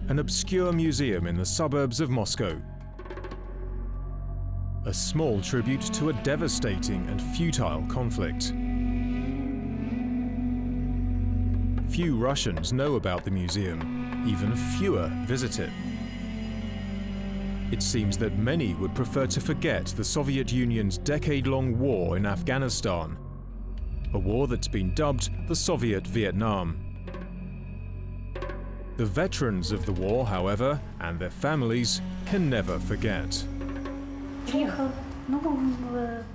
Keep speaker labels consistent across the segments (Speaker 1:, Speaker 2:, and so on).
Speaker 1: an obscure museum in the suburbs of Moscow. A small tribute to a devastating and futile conflict. Few Russians know about the museum, even fewer visit it. It seems that many would prefer to forget the Soviet Union's decade-long war in Afghanistan, a war that's been dubbed the Soviet Vietnam. The veterans of the war, however, and their families can never forget.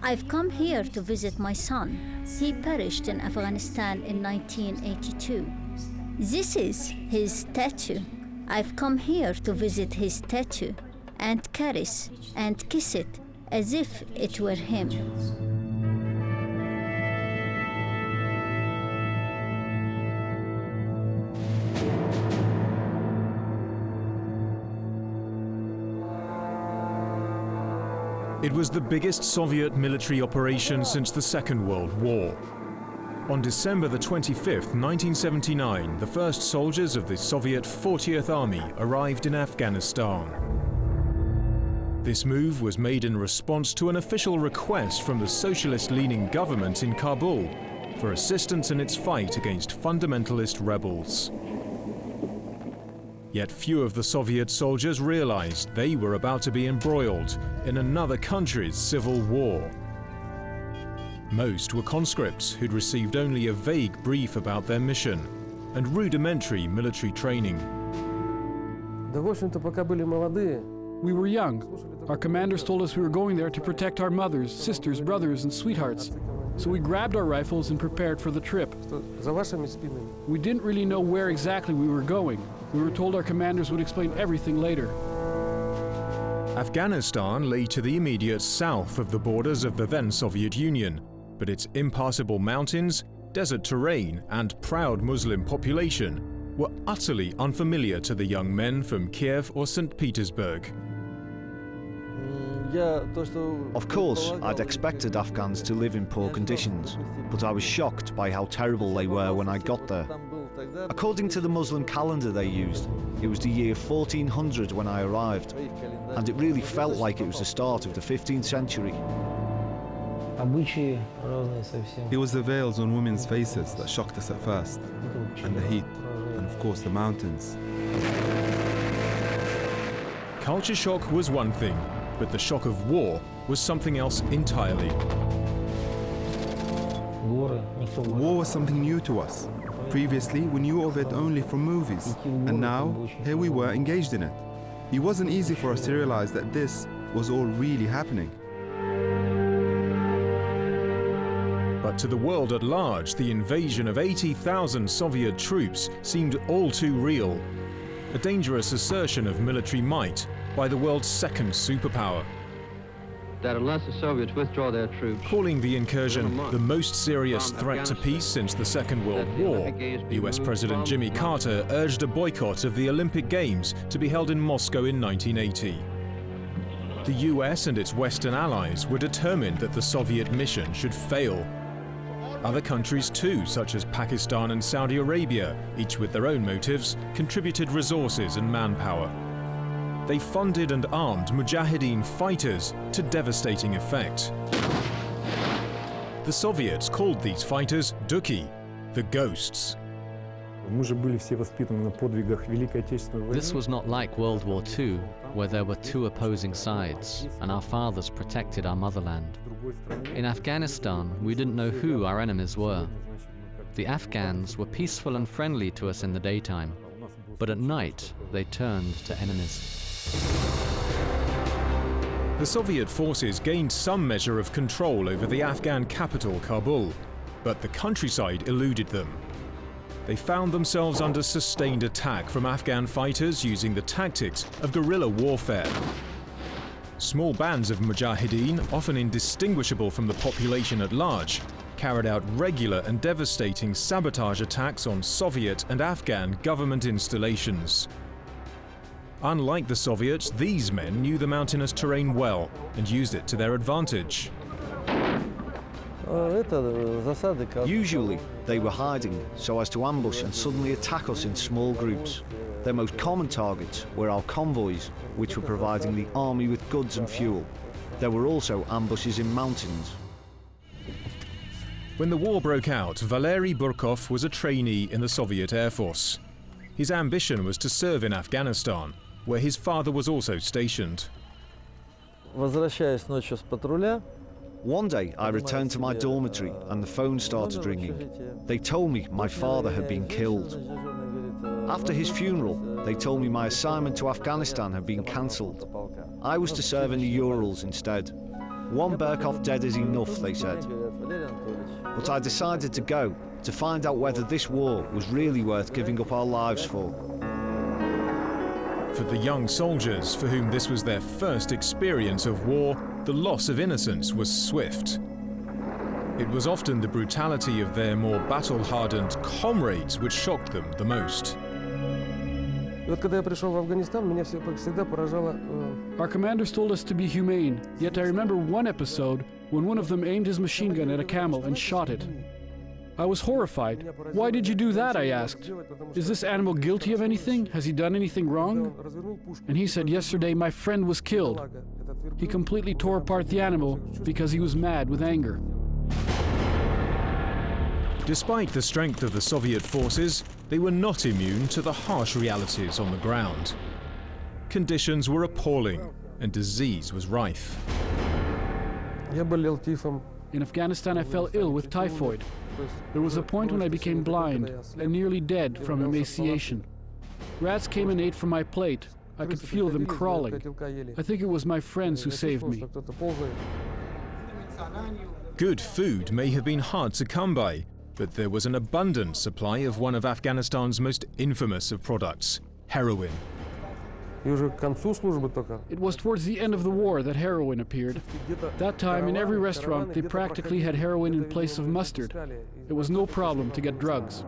Speaker 2: I've come here to visit my son. He perished in Afghanistan in 1982. This is his tattoo. I've come here to visit his tattoo and caress and kiss it as if it were him.
Speaker 1: It was the biggest Soviet military operation since the Second World War. On December the 25th, 1979, the first soldiers of the Soviet 40th Army arrived in Afghanistan. This move was made in response to an official request from the socialist-leaning government in Kabul for assistance in its fight against fundamentalist rebels. Yet few of the Soviet soldiers realized they were about to be embroiled in another country's civil war. Most were conscripts who'd received only a vague brief about their mission and rudimentary military training.
Speaker 3: We were young. Our commanders told us we were going there to protect our mothers, sisters, brothers, and sweethearts. So we grabbed our rifles and prepared for the trip. We didn't really know where exactly we were going. We were told our commanders would explain everything later.
Speaker 1: Afghanistan lay to the immediate south of the borders of the then Soviet Union, but its impassable mountains, desert terrain, and proud Muslim population were utterly unfamiliar to the young men from Kiev or St. Petersburg.
Speaker 4: Of course, I'd expected Afghans to live in poor conditions, but I was shocked by how terrible they were when I got there. According to the Muslim calendar they used, it was the year 1400 when I arrived, and it really felt like it was the start of the 15th century.
Speaker 5: It was the veils on women's faces that shocked us at first, and the heat, and of course the mountains.
Speaker 1: Culture shock was one thing, but the shock of war was something else entirely.
Speaker 5: War was something new to us. Previously, we knew of it only from movies, and now, here we were engaged in it. It wasn't easy for us to realize that this was all really happening.
Speaker 1: But to the world at large, the invasion of 80,000 Soviet troops seemed all too real. A dangerous assertion of military might by the world's second superpower.
Speaker 6: That unless the Soviets withdraw their troops,
Speaker 1: calling the incursion the most serious threat to peace since the Second World War, US President Jimmy Carter urged a boycott of the Olympic Games to be held in Moscow in 1980. The US and its Western allies were determined that the Soviet mission should fail. Other countries too, such as Pakistan and Saudi Arabia, each with their own motives, contributed resources and manpower. They funded and armed Mujahideen fighters to devastating effect. The Soviets called these fighters Duki, the ghosts.
Speaker 7: This was not like World War II, where there were two opposing sides, and our fathers protected our motherland. In Afghanistan, we didn't know who our enemies were. The Afghans were peaceful and friendly to us in the daytime, but at night they turned to enemies.
Speaker 1: The Soviet forces gained some measure of control over the Afghan capital, Kabul, but the countryside eluded them. They found themselves under sustained attack from Afghan fighters using the tactics of guerrilla warfare. Small bands of Mujahideen, often indistinguishable from the population at large, carried out regular and devastating sabotage attacks on Soviet and Afghan government installations. Unlike the Soviets, these men knew the mountainous terrain well and used it to their advantage.
Speaker 4: Usually, they were hiding so as to ambush and suddenly attack us in small groups. Their most common targets were our convoys, which were providing the army with goods and fuel. There were also ambushes in mountains.
Speaker 1: When the war broke out, Valery Burkov was a trainee in the Soviet Air Force. His ambition was to serve in Afghanistan, where his father was also stationed.
Speaker 4: One day, I returned to my dormitory and the phone started ringing. They told me my father had been killed. After his funeral, they told me my assignment to Afghanistan had been cancelled. I was to serve in the Urals instead. One Burkov dead is enough, they said. But I decided to go to find out whether this war was really worth giving up our lives for.
Speaker 1: For the young soldiers for whom this was their first experience of war, the loss of innocence was swift. It was often the brutality of their more battle-hardened comrades which shocked them the most.
Speaker 3: Our commanders told us to be humane, yet I remember one episode when one of them aimed his machine gun at a camel and shot it. I was horrified. Why did you do that, I asked. Is this animal guilty of anything? Has he done anything wrong? And he said, yesterday my friend was killed. He completely tore apart the animal because he was mad with anger.
Speaker 1: Despite the strength of the Soviet forces, they were not immune to the harsh realities on the ground. Conditions were appalling and disease was rife.
Speaker 3: In Afghanistan, I fell ill with typhoid. There was a point when I became blind and nearly dead from emaciation. Rats came and ate from my plate. I could feel them crawling. I think it was my friends who saved me.
Speaker 1: Good food may have been hard to come by, but there was an abundant supply of one of Afghanistan's most infamous of products, heroin.
Speaker 3: It was towards the end of the war that heroin appeared. That time, in every restaurant, they practically had heroin in place of mustard. It was no problem to get drugs.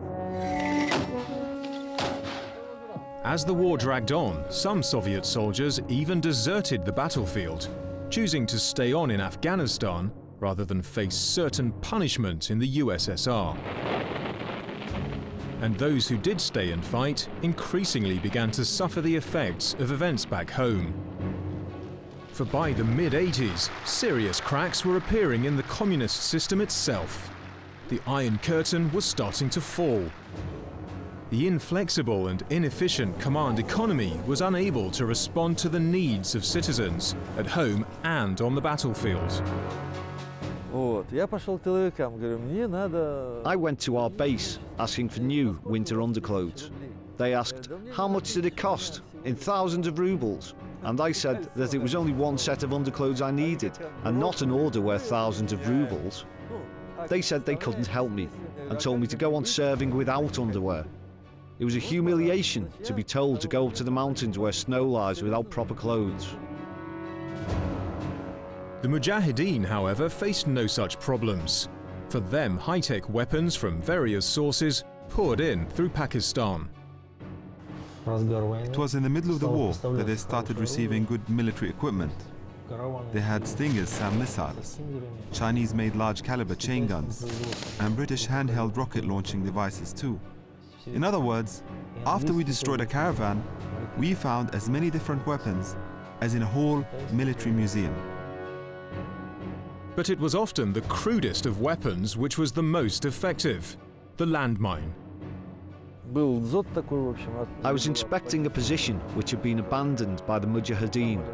Speaker 1: As the war dragged on, some Soviet soldiers even deserted the battlefield, choosing to stay on in Afghanistan rather than face certain punishment in the USSR. And those who did stay and fight increasingly began to suffer the effects of events back home. For by the mid-80s, serious cracks were appearing in the communist system itself. The Iron Curtain was starting to fall. The inflexible and inefficient command economy was unable to respond to the needs of citizens at home and on the battlefield.
Speaker 4: I went to our base asking for new winter underclothes. They asked, how much did it cost? In thousands of rubles. And I said that it was only one set of underclothes I needed, and not an order worth thousands of rubles. They said they couldn't help me, and told me to go on serving without underwear. It was a humiliation to be told to go up to the mountains where snow lies without proper clothes.
Speaker 1: The Mujahideen, however, faced no such problems. For them, high-tech weapons from various sources poured in through Pakistan.
Speaker 5: It was in the middle of the war that they started receiving good military equipment. They had Stingers SAM missiles, Chinese-made large-caliber chain guns, and British handheld rocket launching devices too. In other words, after we destroyed a caravan, we found as many different weapons as in a whole military museum.
Speaker 1: But it was often the crudest of weapons which was the most effective, the landmine.
Speaker 4: I was inspecting a position which had been abandoned by the Mujahideen.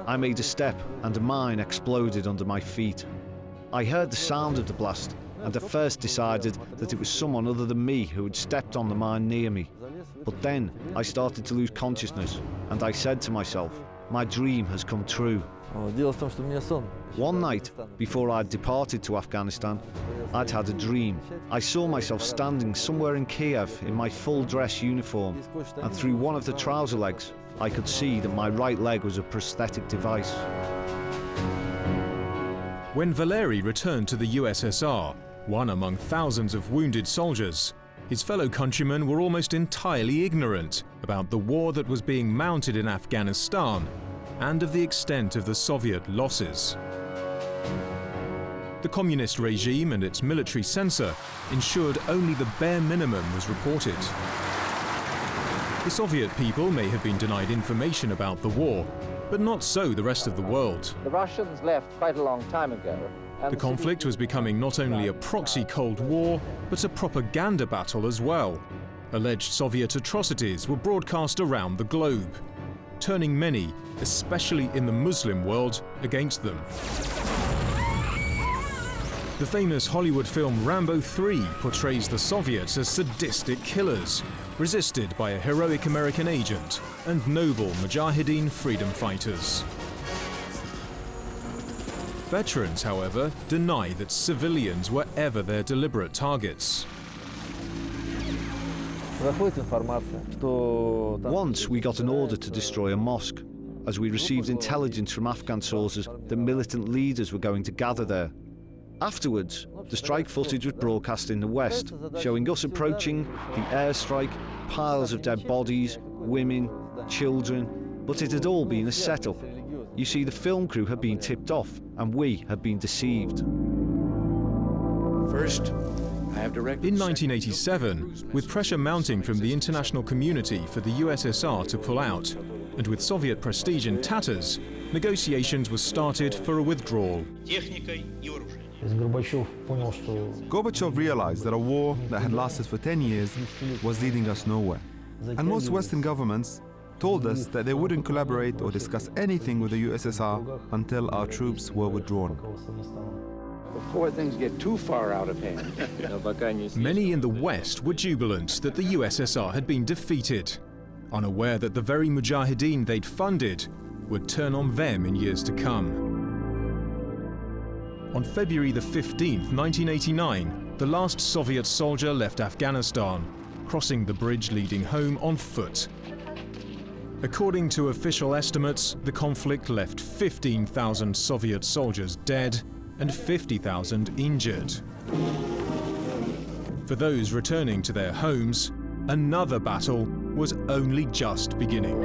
Speaker 4: I made a step and a mine exploded under my feet. I heard the sound of the blast and at first decided that it was someone other than me who had stepped on the mine near me. But then I started to lose consciousness and I said to myself, my dream has come true. One night, before I'd departed to Afghanistan, I'd had a dream. I saw myself standing somewhere in Kiev in my full-dress uniform, and through one of the trouser legs, I could see that my right leg was a prosthetic device.
Speaker 1: When Valery returned to the USSR, one among thousands of wounded soldiers, his fellow countrymen were almost entirely ignorant about the war that was being mounted in Afghanistan and of the extent of the Soviet losses. The communist regime and its military censor ensured only the bare minimum was reported. The Soviet people may have been denied information about the war, but not so the rest of the world.
Speaker 8: The Russians left quite a long time ago.
Speaker 1: The conflict was becoming not only a proxy Cold War, but a propaganda battle as well. Alleged Soviet atrocities were broadcast around the globe, turning many, especially in the Muslim world, against them. The famous Hollywood film Rambo 3 portrays the Soviets as sadistic killers, resisted by a heroic American agent and noble Mujahideen freedom fighters. Veterans, however, deny that civilians were ever their deliberate targets.
Speaker 4: Once we got an order to destroy a mosque, as we received intelligence from Afghan sources that militant leaders were going to gather there. Afterwards, the strike footage was broadcast in the West, showing us approaching, the airstrike, piles of dead bodies, women, children, but it had all been a setup. You see, the film crew had been tipped off, and we had been deceived.
Speaker 9: First,
Speaker 1: in 1987, with pressure mounting from the international community for the USSR to pull out, and with Soviet prestige in tatters, negotiations were started for a withdrawal.
Speaker 5: Gorbachev realized that a war that had lasted for 10 years was leading us nowhere. And most Western governments told us that they wouldn't collaborate or discuss anything with the USSR until our troops were withdrawn.
Speaker 9: Before things get too far out of hand.
Speaker 1: Many in the West were jubilant that the USSR had been defeated, unaware that the very Mujahideen they'd funded would turn on them in years to come. On February the 15th, 1989, the last Soviet soldier left Afghanistan, crossing the bridge leading home on foot. According to official estimates, the conflict left 15,000 Soviet soldiers dead and 50,000 injured. For those returning to their homes, another battle was only just beginning.